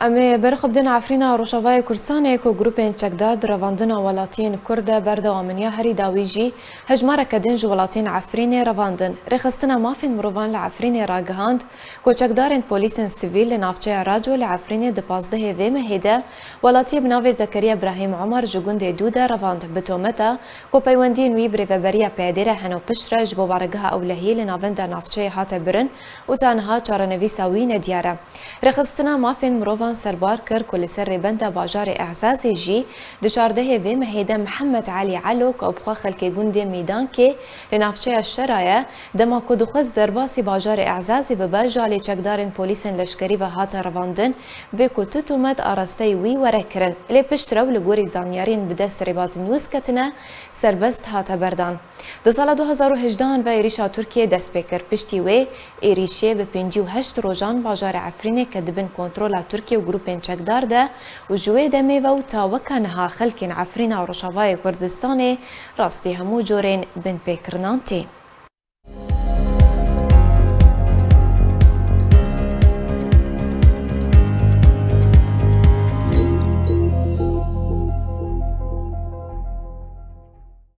ئەمێ بەرخبدن عفرینە ڕۆژەڤای کورسانێک و گروپên çekdar di revandina welatiyên Kurd de berdewaminiya herî dawî jî hejmareke din ji welatiyên Efrînê revandin. Rêxistina mafên mirovan li Efrînê ragihand ku çekdarên polîsên sivîl li navçeya Raco li Efrînê di 15 vê mehê de welatiyê bi navê Zekeriya Ibrahim Umar ji gundê dû de revand bi tometa ku peywendiyên wî bi rêveberiya pêdêre hene pişt re ji bo baregeha ewlehiyê li navenda navçeyê hate birin û tanha çarenivîsa wî nediyar e. Rêxistina mafên mirovan سربار کر که لسر ربند باجار اعزازی جی دچارده وی مهیده محمد علی علوک و بخوا خلک گنده میدان که لنافچه شرایه دما کدوخز درباسی باجار اعزازی به باجالی چکدارن پولیسن لشکری و هات رواندن به کتوت اومد آراسته وی ورکرن لی پشت رو لگوری زانیارین به دست رباز نیوز کتنه سربست هات بردان. در سال 2018 و ایریشا ترکیه دست بکر پشتی وی ایریشه به 58 روزان باجار عفرینه که دبن کنترل ترکیه و گروپین چکدار ده و جوی دمی و تاوکنها خلکین عفرینه و رشاوای کردستان راستی همو جورین بن پیکرنانتی.